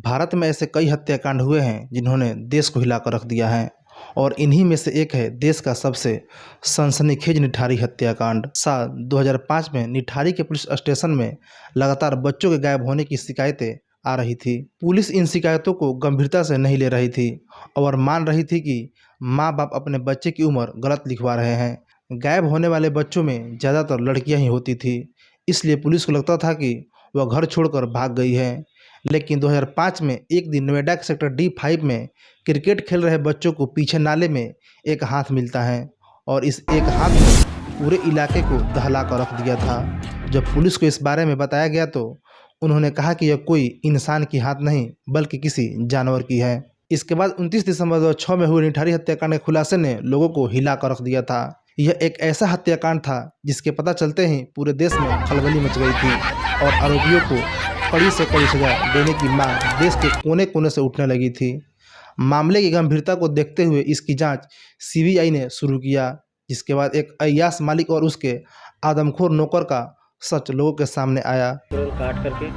भारत में ऐसे कई हत्याकांड हुए हैं जिन्होंने देश को हिलाकर रख दिया है और इन्हीं में से एक है देश का सबसे सनसनीखेज निठारी हत्याकांड। साल 2005 में निठारी के पुलिस स्टेशन में लगातार बच्चों के गायब होने की शिकायतें आ रही थी। पुलिस इन शिकायतों को गंभीरता से नहीं ले रही थी और मान रही थी कि माँ बाप अपने बच्चे की उम्र गलत लिखवा रहे हैं। गायब होने वाले बच्चों में ज़्यादातर लड़कियां ही होती थी, इसलिए पुलिस को लगता था कि वह घर छोड़कर भाग गई है। लेकिन 2005 में एक दिन नोएडा के सेक्टर D5 में क्रिकेट खेल रहे बच्चों को पीछे नाले में एक हाथ मिलता है और इस एक हाथ ने पूरे इलाके को दहला कर रख दिया था। जब पुलिस को इस बारे में बताया गया तो उन्होंने कहा कि यह कोई इंसान की हाथ नहीं बल्कि किसी जानवर की है। इसके बाद 29 दिसंबर 2006 में हुए निठारी हत्याकांड के खुलासे ने लोगों को हिला कर रख दिया था। यह एक ऐसा हत्याकांड था जिसके पता चलते ही पूरे देश में खलबली मच गई थी और आरोपियों को कड़ी से कड़ी सजा देने की मांग देश के कोने कोने से उठने लगी थी। मामले की गंभीरता को देखते हुए इसकी जांच CBI ने शुरू किया, जिसके बाद एक अय्याश मालिक और उसके आदमखोर नौकर का सच लोगों के सामने आया। काट करके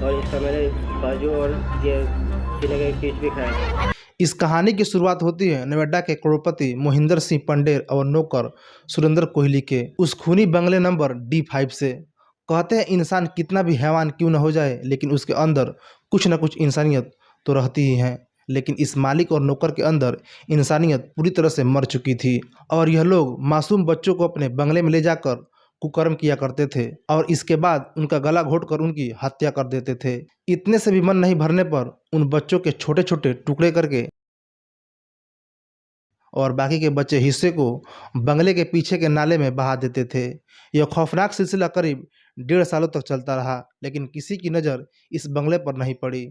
और इसका मेरे बाजू और ये सीने का पीस भी खाया। इस कहानी की शुरुआत होती है नोएडा के करोड़पति मोहिंदर सिंह पंडेर और नौकर सुरेंद्र कोहली के उस खूनी बंगले नंबर D5 से। कहते हैं इंसान कितना भी हैवान क्यों न हो जाए लेकिन उसके अंदर कुछ न कुछ इंसानियत तो रहती ही है। लेकिन इस मालिक और नौकर के अंदर इंसानियत पूरी तरह से मर चुकी थी और यह लोग मासूम बच्चों को अपने बंगले में ले जाकर कुकर्म किया करते थे और इसके बाद उनका गला घोंटकर उनकी हत्या कर देते थे। इतने से भी मन नहीं भरने पर उन बच्चों के छोटे छोटे टुकड़े करके और बाकी के बचे हिस्से को बंगले के पीछे के नाले में बहा देते थे। यह खौफनाक सिलसिला करीब 1.5 सालों तक चलता रहा, लेकिन किसी की नज़र इस बंगले पर नहीं पड़ी।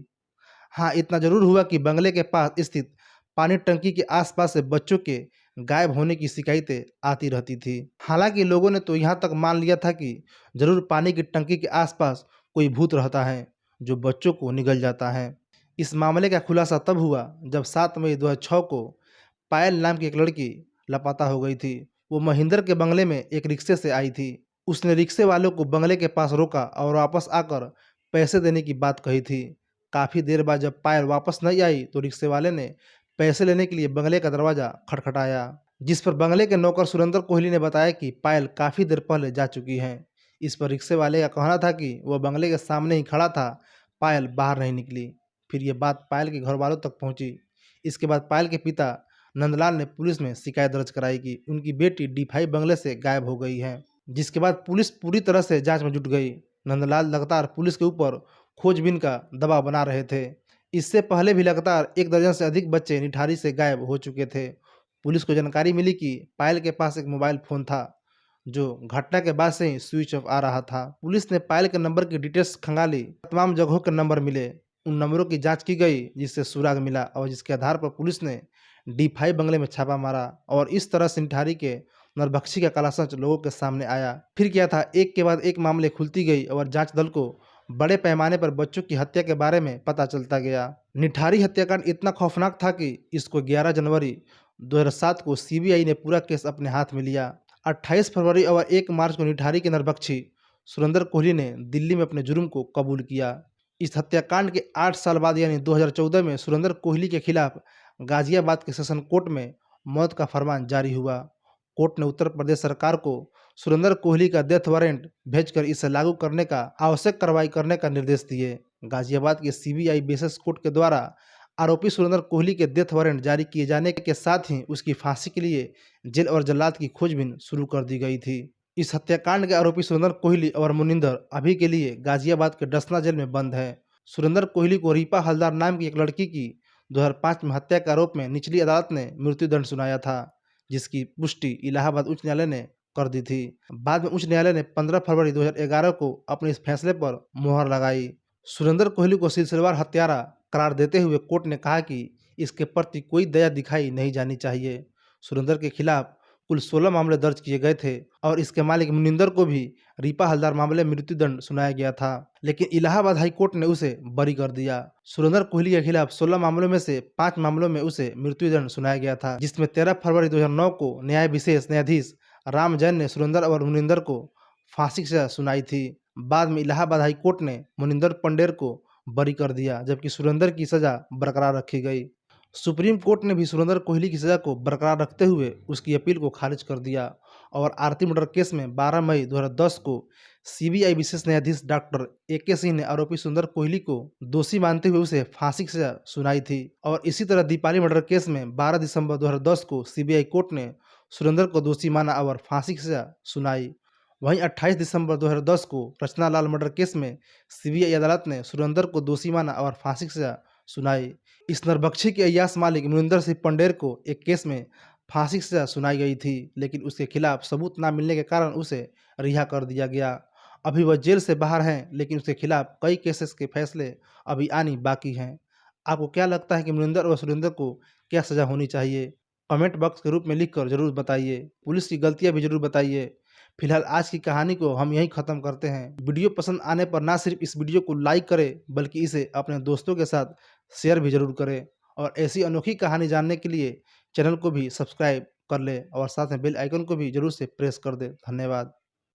हाँ, इतना जरूर हुआ कि बंगले के पास स्थित पानी टंकी के आसपास से बच्चों के गायब होने की शिकायतें आती रहती थी। हालांकि लोगों ने तो यहाँ तक मान लिया था कि जरूर पानी की टंकी के आसपास कोई भूत रहता है जो बच्चों को निगल जाता है। इस मामले का खुलासा तब हुआ जब 7 मई 2006 को पायल नाम की एक लड़की लापता हो गई थी। वो महिंदर के बंगले में एक रिक्शे से आई थी। उसने रिक्शे वालों को बंगले के पास रोका और वापस आकर पैसे देने की बात कही थी। काफ़ी देर बाद जब पायल वापस नहीं आई तो रिक्शे वाले ने पैसे लेने के लिए बंगले का दरवाज़ा खटखटाया, जिस पर बंगले के नौकर सुरेंद्र कोहली ने बताया कि पायल काफ़ी देर पहले जा चुकी है। इस पर रिक्शे वाले का कहना था कि वह बंगले के सामने ही खड़ा था, पायल बाहर नहीं निकली। फिर यह बात पायल के घर वालों तक पहुंची। इसके बाद पायल के पिता नंदलाल ने पुलिस में शिकायत दर्ज कराई कि उनकी बेटी D5 बंगले से गायब हो गई है, जिसके बाद पुलिस पूरी तरह से जांच में जुट गई। नंदलाल लगातार पुलिस के ऊपर खोजबीन का दबाव बना रहे थे। इससे पहले भी लगातार 1 दर्जन से अधिक बच्चे निठारी से गायब हो चुके थे। पुलिस को जानकारी मिली कि पायल के पास एक मोबाइल फ़ोन था जो घटना के बाद से ही स्विच ऑफ आ रहा था। पुलिस ने पायल के नंबर की डिटेल्स खंगाली, तमाम जगहों के नंबर मिले, उन नंबरों की जांच की गई जिससे सुराग मिला और जिसके आधार पर पुलिस ने D5 बंगले में छापा मारा और इस तरह से निठारी के नरभक्षी का काला सच लोगों के सामने आया। फिर क्या था, एक के बाद एक मामले खुलती गई और जांच दल को बड़े पैमाने पर बच्चों की हत्या के बारे में पता चलता गया। निठारी हत्याकांड इतना खौफनाक था कि इसको 11 जनवरी 2007 को CBI ने पूरा केस अपने हाथ में लिया। 28 फरवरी और 1 मार्च को निठारी के नरभक्षी सुरेंद्र कोहली ने दिल्ली में अपने जुर्म को कबूल किया। इस हत्याकांड के 8 साल बाद यानी 2014 में सुरेंद्र कोहली के खिलाफ गाजियाबाद के सेशन कोर्ट में मौत का फरमान जारी हुआ। कोर्ट ने उत्तर प्रदेश सरकार को सुरेंद्र कोहली का डेथ वारंट भेजकर इसे लागू करने का आवश्यक कार्रवाई करने का निर्देश दिए। गाजियाबाद के CBI बेसिस कोर्ट के द्वारा आरोपी सुरेंद्र कोहली के डेथ वारंट जारी किए जाने के साथ ही उसकी फांसी के लिए जेल और जल्लाद की खोजबीन शुरू कर दी गई थी। इस हत्याकांड के आरोपी सुरेंद्र कोहली और मुनिंदर अभी के लिए गाजियाबाद के डसना जेल में बंद है। सुरेंद्र कोहली को रीपा हलदार नाम की एक लड़की की 2005 में हत्या के आरोप में निचली अदालत ने मृत्युदंड सुनाया था, जिसकी पुष्टि इलाहाबाद उच्च न्यायालय ने कर दी थी। बाद में उच्च न्यायालय ने 15 फरवरी 2011 को अपने इस फैसले पर मुहर लगाई। सुरेंद्र कोहली को सिलसिलेवार हत्यारा करार देते हुए कोर्ट ने कहा कि इसके प्रति कोई दया दिखाई नहीं जानी चाहिए। सुरेंद्र के खिलाफ कुल 16 मामले दर्ज किए गए थे और इसके मालिक मुनिंदर को भी रीपा हलदार मामले में मृत्युदंड सुनाया गया था, लेकिन इलाहाबाद हाई कोर्ट ने उसे बरी कर दिया। सुरेंद्र कोहली के खिलाफ 16 मामलों में से 5 मामलों में उसे मृत्युदंड सुनाया गया था, जिसमें 13 फरवरी 2009 को न्याय विशेष न्यायाधीश राम जैन ने सुरेंद्र और मुनिंदर को फांसी की सजा सुनाई थी। बाद में इलाहाबाद हाई कोर्ट ने मुनिंदर पंडेर को बरी कर दिया, जबकि सुरेंद्र की सजा बरकरार रखी गई। सुप्रीम कोर्ट ने भी सुरेंद्र कोहली की सजा को बरकरार रखते हुए उसकी अपील को खारिज कर दिया और आरती मर्डर केस में 12 मई 2010 को सीबीआई विशेष न्यायाधीश डॉक्टर ए.के. सिंह ने आरोपी सुरेंद्र कोहली को दोषी मानते हुए उसे फांसी की सजा सुनाई थी। और इसी तरह दीपाली मर्डर केस में 12 दिसंबर 2010 को सीबीआई कोर्ट ने सुरेंद्र को दोषी माना और फांसी की सजा सुनाई। वहीं 28 दिसंबर 2010 को रचना लाल मर्डर केस में सीबीआई अदालत ने सुरेंद्र को दोषी माना और फांसी की सजा सुनाई। इस नरबख्शी के अय्याश मालिक मुनिंदर सिंह पंडेर को एक केस में फांसी की सजा सुनाई गई थी, लेकिन उसके खिलाफ सबूत न मिलने के कारण उसे रिहा कर दिया गया। अभी वह जेल से बाहर हैं, लेकिन उसके खिलाफ कई केसेस के फैसले अभी आनी बाकी हैं। आपको क्या लगता है कि मुनिंदर और सुरेंद्र को क्या सजा होनी चाहिए? कमेंट बॉक्स के रूप में लिखकर जरूर बताइए। पुलिस की गलतियां भी जरूर बताइए। फिलहाल आज की कहानी को हम यहीं ख़त्म करते हैं। वीडियो पसंद आने पर ना सिर्फ इस वीडियो को लाइक करें, बल्कि इसे अपने दोस्तों के साथ शेयर भी ज़रूर करें और ऐसी अनोखी कहानी जानने के लिए चैनल को भी सब्सक्राइब कर लें और साथ में बेल आइकन को भी ज़रूर से प्रेस कर दें। धन्यवाद।